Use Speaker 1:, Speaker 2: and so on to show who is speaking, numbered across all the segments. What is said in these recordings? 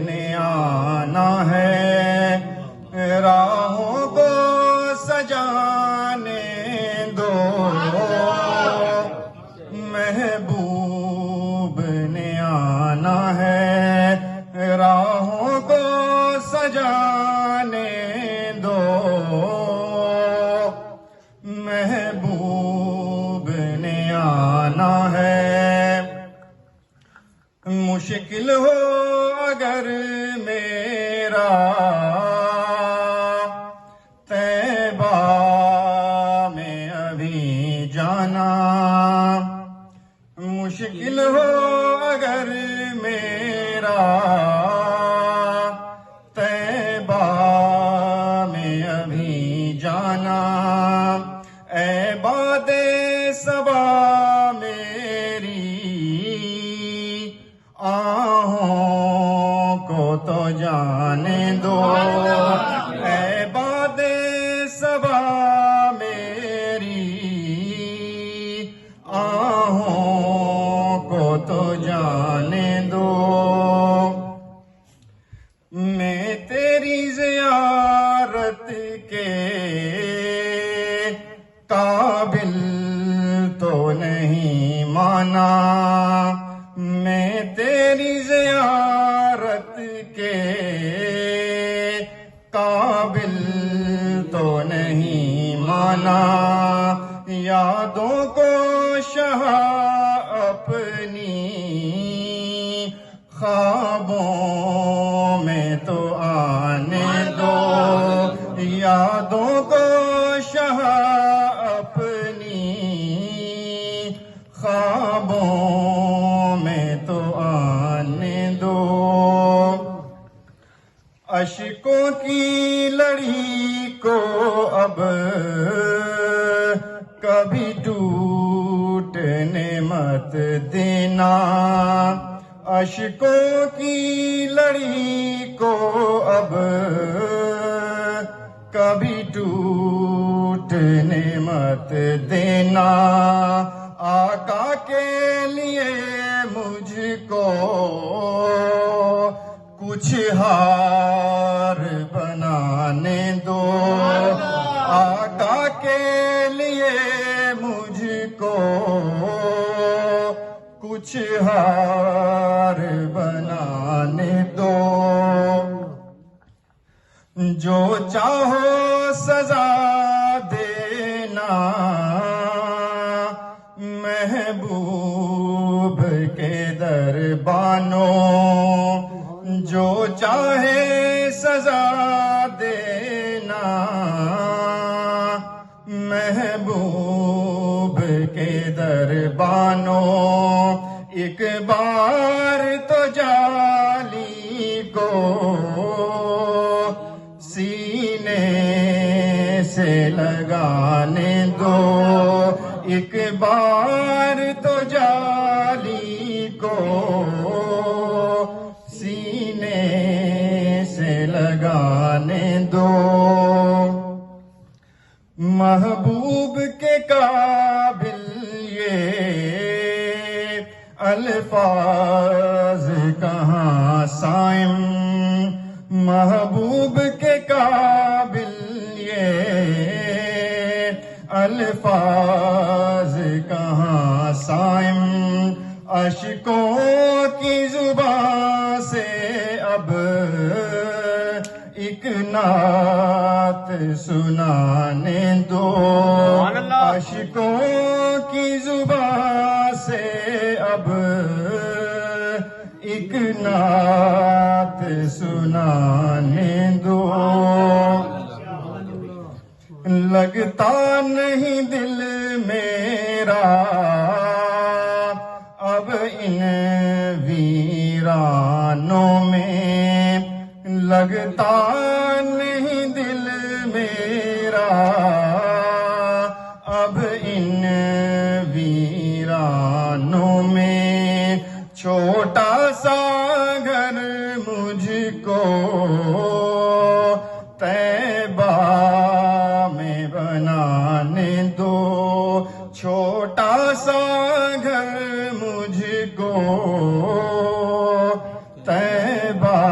Speaker 1: نے آنا ہے، راہوں کو سجانے دو، محبوب نے آنا ہے، راہوں کو سجانے دو، محبوب نے آنا ہے۔ مشکل ہو اگر میرا طیبہ میں ابھی جانا، مشکل ہو اگر میرا طیبہ میں ابھی جانا، اے باد صبا میری آہوں کو تو جانے دو، اے باد صبا میری آہوں کو تو جانے دو، میں تیری زیارت کے قابل تو نہیں مانا، میں تیری زیارت کے قابل تو نہیں مانا، یادوں کو شہ اپنی خوابوں میں تو آنے دو، یادوں کو شہ اپنی خوابوں میں تو آنے دو، اشکوں کی لڑی کو اب کبھی ٹوٹنے مت دینا، اشکوں کی لڑی کو اب کبھی ٹوٹنے مت دینا، آقا کے لیے مجھ کو کچھ ہار بنانے دو، آقا کے لیے مجھ کو کچھ ہار بنانے دو، جو چاہو سزا دینا محبوب کے دربانوں، جو چاہے سزا دینا محبوب کے دربانوں، ایک بار تو جالی کو سینے سے لگانے دو، ایک بار تو جالی کو سینے سے لگانے دو، محبوب کے قابل یہ الفاظ کہاں صائم، محبوب کے قابل یہ الفاظ کہاں صائم، اشکوں کی زبان سے اب ایک نعت سنانے دو، اشکوں کی زبان سے اب ایک نعت سنانے دو، لگتا نہیں دل میرا اب ان ویرانوں میں، لگتا نہیں دل میرا اب ان ویرانوں میں، چھوٹا سا گھر مجھ کو طیبہ میں بنانے دو، چھوٹا سا گھر مجھ کو طیبہ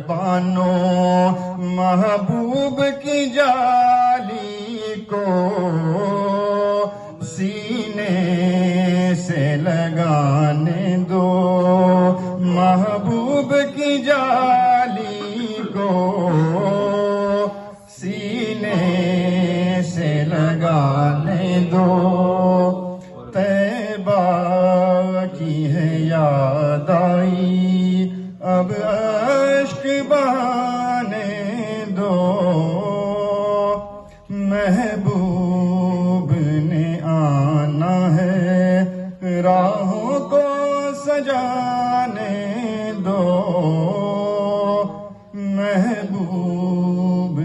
Speaker 1: بانو محبوب کی جالی کو سینے سے لگانے دو، محبوب کی جالی کو سینے سے لگانے دو، طیبہ کی ہے یاد آئی اب اشک بہانے دو، محبوب نے آنا ہے راہوں کو سجانے دو، محبوب